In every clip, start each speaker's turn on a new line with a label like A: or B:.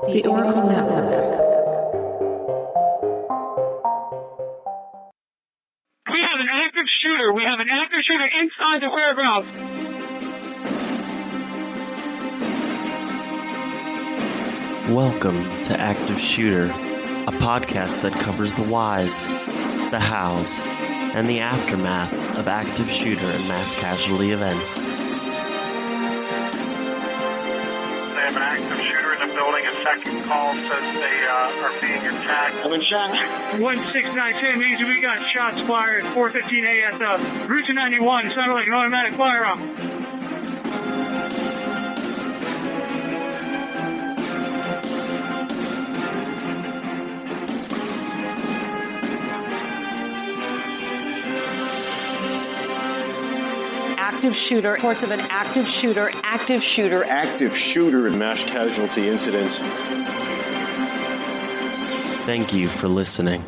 A: The Oracl3 Network.
B: We have an active shooter. We have an active shooter inside the warehouse.
C: Welcome to Active Shooter, a podcast that covers the whys, the hows, and the aftermath of active shooter and mass casualty events.
D: They have an active shooter in the building. A second call says they are being attacked.
B: I've been shot. 16910 means we got shots fired. 4:15 ASF. Route 291 sounded like an automatic firearm.
E: Active shooter, reports of an active shooter
F: in mass casualty incidents.
C: Thank you for listening.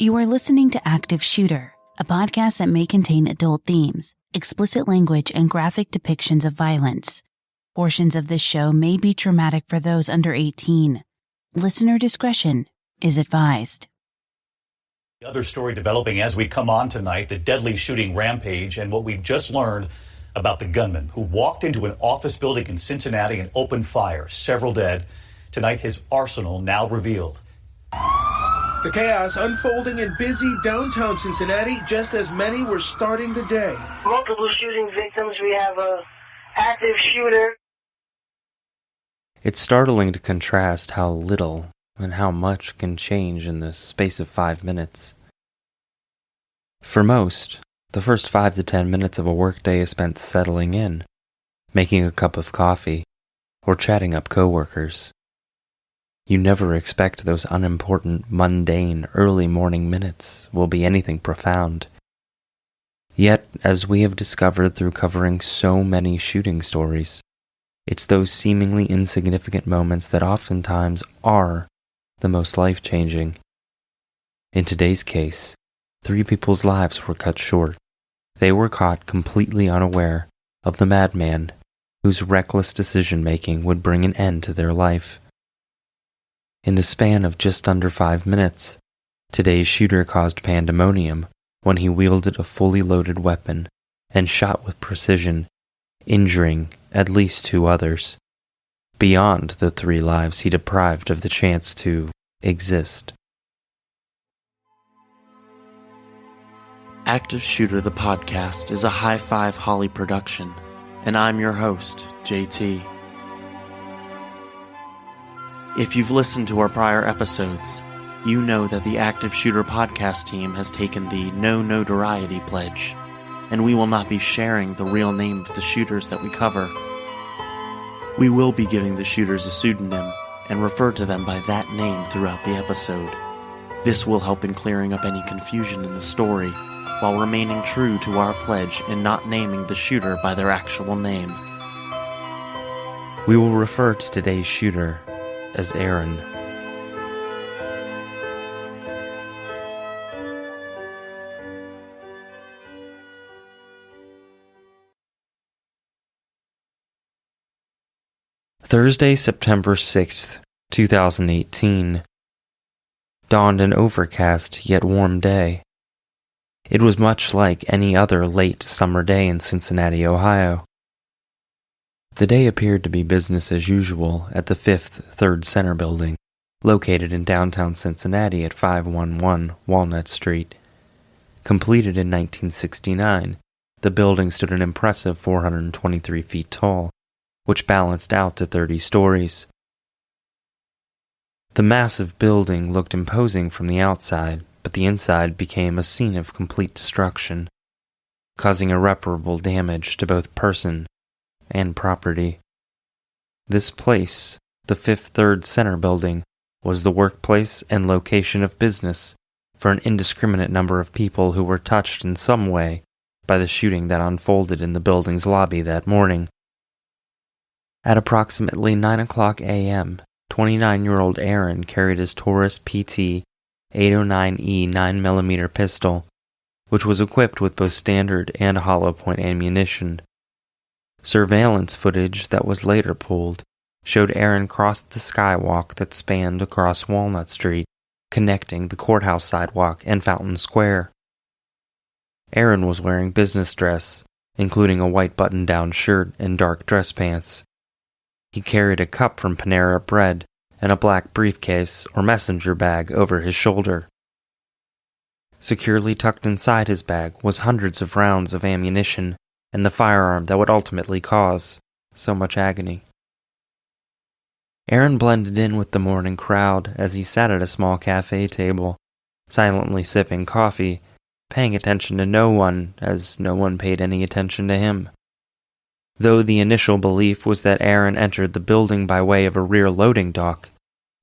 G: You are listening to Active Shooter, a podcast that may contain adult themes, explicit language, and graphic depictions of violence. Portions of this show may be traumatic for those under 18. Listener discretion is advised.
H: The other story developing as we come on tonight, the deadly shooting rampage and what we've just learned about the gunman who walked into an office building in Cincinnati and opened fire, several dead. Tonight, his arsenal now revealed.
I: The chaos unfolding in busy downtown Cincinnati just as many were starting the day.
J: Multiple shooting victims. We have a active shooter.
K: It's startling to contrast how little and how much can change in the space of 5 minutes. For most, the first 5 to 10 minutes of a workday is spent settling in, making a cup of coffee, or chatting up coworkers. You never expect those unimportant, mundane, early morning minutes will be anything profound. Yet, as we have discovered through covering so many shooting stories, it's those seemingly insignificant moments that oftentimes are the most life-changing. In today's case, 3 people's lives were cut short. They were caught completely unaware of the madman whose reckless decision-making would bring an end to their life. In the span of just under 5 minutes, today's shooter caused pandemonium when he wielded a fully loaded weapon and shot with precision, injuring at least 2 others, beyond the 3 lives he deprived of the chance to exist.
C: Active Shooter, the podcast, is a High Five Holly production, and I'm your host, JT. If you've listened to our prior episodes, you know that the Active Shooter podcast team has taken the No Notoriety pledge, and we will not be sharing the real name of the shooters that we cover. We will be giving the shooters a pseudonym and refer to them by that name throughout the episode. This will help in clearing up any confusion in the story, while remaining true to our pledge and not naming the shooter by their actual name.
K: We will refer to today's shooter as Aaron. Thursday, September 6th, 2018, dawned an overcast yet warm day. It was much like any other late summer day in Cincinnati, Ohio. The day appeared to be business as usual at the 5th Third Center building, located in downtown Cincinnati at 511 Walnut Street. Completed in 1969, the building stood an impressive 423 feet tall, which balanced out to 30 stories. The massive building looked imposing from the outside, but the inside became a scene of complete destruction, causing irreparable damage to both person and property. This place, the 5th Third Center building, was the workplace and location of business for an indiscriminate number of people who were touched in some way by the shooting that unfolded in the building's lobby that morning. At approximately 9 o'clock a.m., 29-year-old Aaron carried his Taurus PT 809E 9mm pistol, which was equipped with both standard and hollow point ammunition. Surveillance footage that was later pulled showed Aaron crossed the skywalk that spanned across Walnut Street, connecting the courthouse sidewalk and Fountain Square. Aaron was wearing business dress, including a white button-down shirt and dark dress pants. He carried a cup from Panera Bread and a black briefcase or messenger bag over his shoulder. Securely tucked inside his bag was hundreds of rounds of ammunition and the firearm that would ultimately cause so much agony. Aaron blended in with the morning crowd as he sat at a small cafe table, silently sipping coffee, paying attention to no one as no one paid any attention to him. Though the initial belief was that Aaron entered the building by way of a rear loading dock,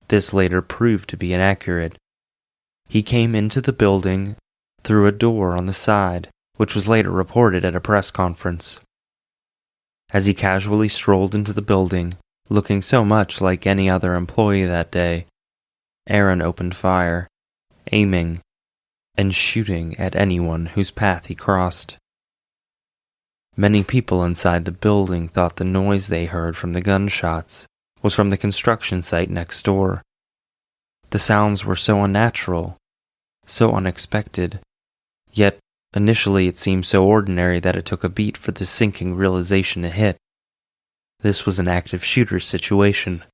K: this later proved to be inaccurate. He came into the building through a door on the side, which was later reported at a press conference. As he casually strolled into the building, looking so much like any other employee that day, Aaron opened fire, aiming and shooting at anyone whose path he crossed. Many people inside the building thought the noise they heard from the gunshots was from the construction site next door. The sounds were so unnatural, so unexpected, yet initially it seemed so ordinary that it took a beat for the sinking realization to hit. This was an active shooter situation.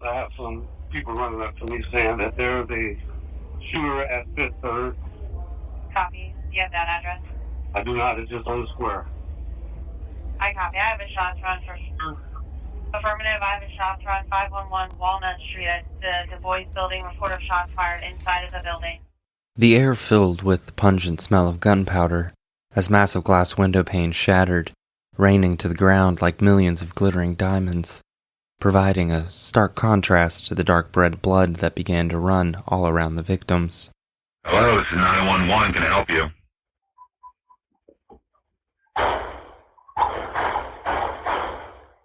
A: I have some people running up to me saying that there's a shooter at Fifth Third.
L: Copy. Do you have that address?
A: I do not. It's just on the square.
L: I copy. I have a shots run for... Affirmative. I have a shots run 511 Walnut Street at the Du Bois building. Report of shots fired inside of the building.
K: The air filled with the pungent smell of gunpowder as massive glass window panes shattered, raining to the ground like millions of glittering diamonds, providing a stark contrast to the dark red blood that began to run all around the victims.
M: Hello, this is 911. Can I help you?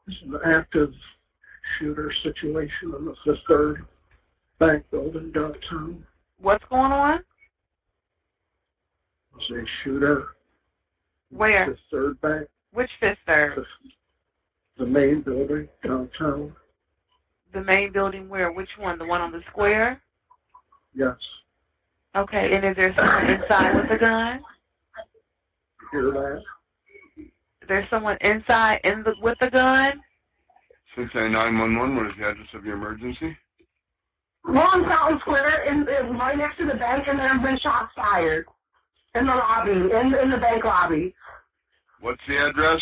N: This is an active shooter situation in the Fifth Third Bank building downtown.
L: What's going on?
N: There's a shooter.
L: Where?
N: Fifth Third Bank.
L: Which Fifth Third?
N: The main building downtown.
L: The main building where? Which one? The one on the square?
N: Yes.
L: Okay, and is there someone inside with a gun?
N: Hear that?
L: There's someone inside with a gun?
A: Cincinnati 911, what is the address of your emergency?
J: We're on Fountain Square, right next to the bank, and there have been shots fired in the lobby, in the bank lobby.
A: What's the address?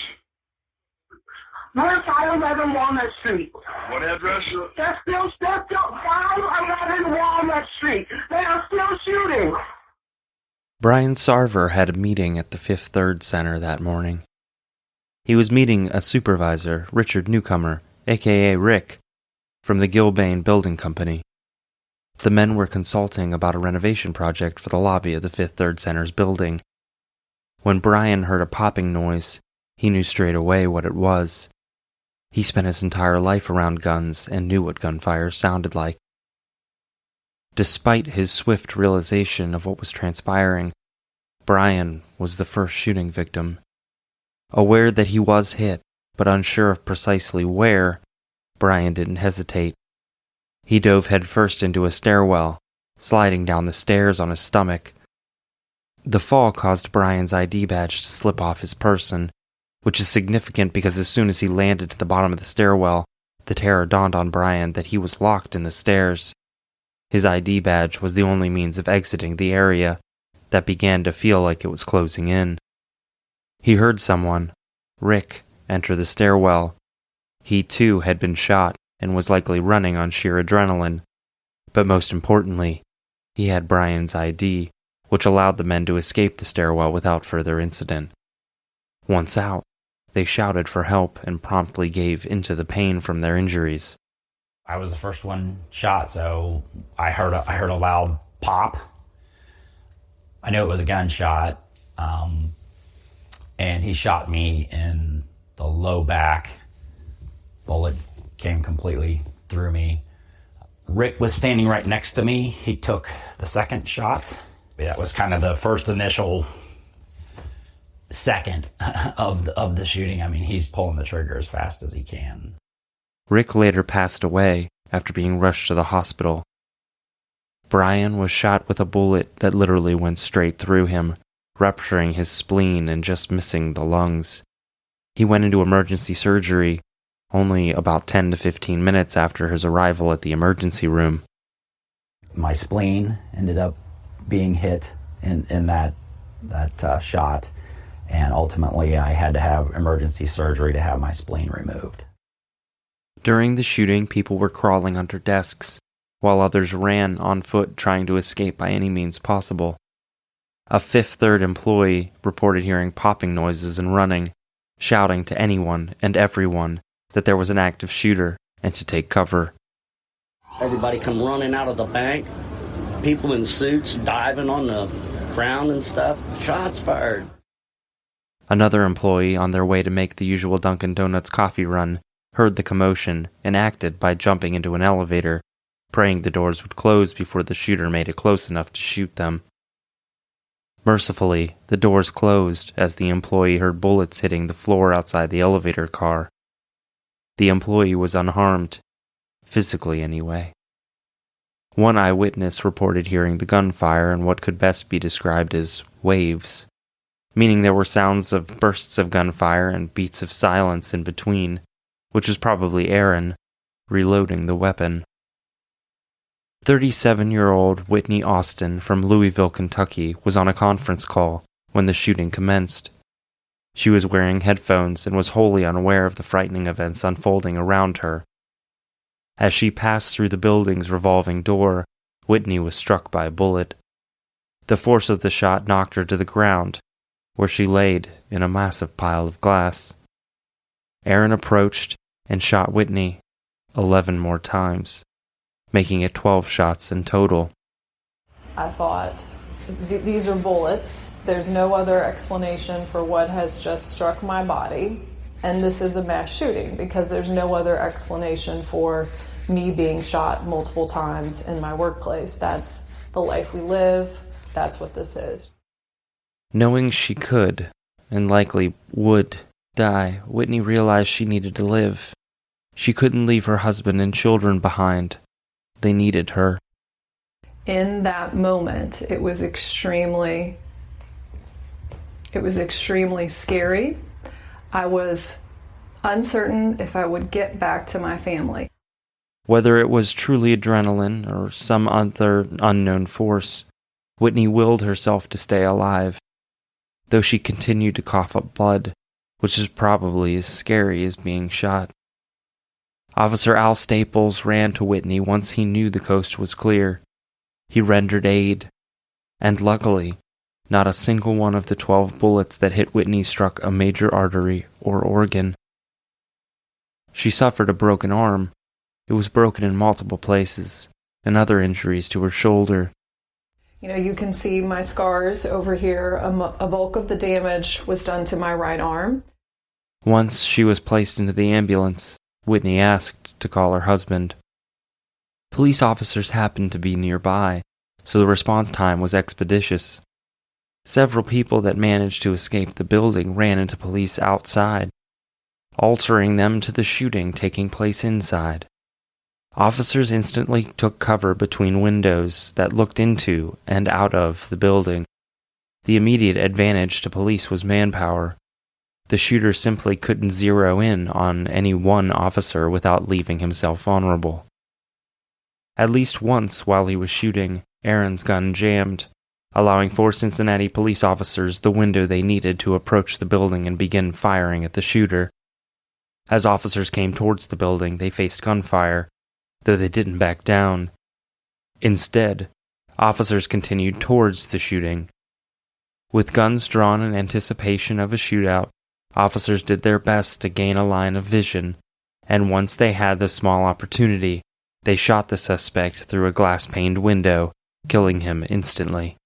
J: We're 511 Walnut Street.
A: What address?
J: That's still 511 Walnut Street. They are still shooting.
K: Brian Sarver had a meeting at the Fifth Third Center that morning. He was meeting a supervisor, Richard Newcomer, a.k.a. Rick, from the Gilbane Building Company. The men were consulting about a renovation project for the lobby of the Fifth Third Center's building. When Brian heard a popping noise, he knew straight away what it was. He spent his entire life around guns and knew what gunfire sounded like. Despite his swift realization of what was transpiring, Brian was the first shooting victim. Aware that he was hit, but unsure of precisely where, Brian didn't hesitate. He dove headfirst into a stairwell, sliding down the stairs on his stomach. The fall caused Brian's ID badge to slip off his person, which is significant because as soon as he landed to the bottom of the stairwell, the terror dawned on Brian that he was locked in the stairs. His ID badge was the only means of exiting the area that began to feel like it was closing in. He heard someone, Rick, enter the stairwell. He too had been shot and was likely running on sheer adrenaline. But most importantly, he had Brian's ID, which allowed the men to escape the stairwell without further incident. Once out, they shouted for help and promptly gave into the pain from their injuries.
O: I was the first one shot, so I heard a loud pop. I knew it was a gunshot, and he shot me in the low back. Bullet came completely through me. Rick was standing right next to me. He took the second shot. That was kind of the first initial second of the shooting. I mean, he's pulling the trigger as fast as he can.
K: Rick later passed away after being rushed to the hospital. Brian was shot with a bullet that literally went straight through him, rupturing his spleen and just missing the lungs. He went into emergency surgery only about 10 to 15 minutes after his arrival at the emergency room.
O: My spleen ended up being hit in that shot, and ultimately I had to have emergency surgery to have my spleen removed.
K: During the shooting, people were crawling under desks, while others ran on foot trying to escape by any means possible. A Fifth Third employee reported hearing popping noises and running, shouting to anyone and everyone that there was an active shooter and to take cover.
P: Everybody come running out of the bank. People in suits diving on the ground and stuff. Shots fired.
K: Another employee, on their way to make the usual Dunkin' Donuts coffee run, heard the commotion and acted by jumping into an elevator, praying the doors would close before the shooter made it close enough to shoot them. Mercifully, the doors closed as the employee heard bullets hitting the floor outside the elevator car. The employee was unharmed, physically anyway. One eyewitness reported hearing the gunfire in what could best be described as waves, meaning there were sounds of bursts of gunfire and beats of silence in between, which was probably Aaron reloading the weapon. 37-year-old Whitney Austin from Louisville, Kentucky, was on a conference call when the shooting commenced. She was wearing headphones and was wholly unaware of the frightening events unfolding around her. As she passed through the building's revolving door, Whitney was struck by a bullet. The force of the shot knocked her to the ground, where she laid in a massive pile of glass. Aaron approached and shot Whitney 11 more times, making it 12 shots in total.
Q: I thought, these are bullets. There's no other explanation for what has just struck my body. And this is a mass shooting because there's no other explanation for me being shot multiple times in my workplace. That's the life we live. That's what this is.
K: Knowing she could, and likely would, die, Whitney realized she needed to live. She couldn't leave her husband and children behind. They needed her.
Q: In that moment, it was extremely scary. I was uncertain if I would get back to my family.
K: Whether it was truly adrenaline or some other unknown force, Whitney willed herself to stay alive, though she continued to cough up blood, which is probably as scary as being shot. Officer Al Staples ran to Whitney once he knew the coast was clear. He rendered aid, and luckily, not a single one of the 12 bullets that hit Whitney struck a major artery or organ. She suffered a broken arm. It was broken in multiple places, and other injuries to her shoulder.
Q: You can see my scars over here. A bulk of the damage was done to my right arm.
K: Once she was placed into the ambulance, Whitney asked to call her husband. Police officers happened to be nearby, so the response time was expeditious. Several people that managed to escape the building ran into police outside, altering them to the shooting taking place inside. Officers instantly took cover between windows that looked into and out of the building. The immediate advantage to police was manpower. The shooter simply couldn't zero in on any one officer without leaving himself vulnerable. At least once while he was shooting, Aaron's gun jammed, allowing 4 Cincinnati police officers the window they needed to approach the building and begin firing at the shooter. As officers came towards the building, they faced gunfire, though they didn't back down. Instead, officers continued towards the shooting. With guns drawn in anticipation of a shootout, officers did their best to gain a line of vision, and once they had the small opportunity, they shot the suspect through a glass-paned window, killing him instantly.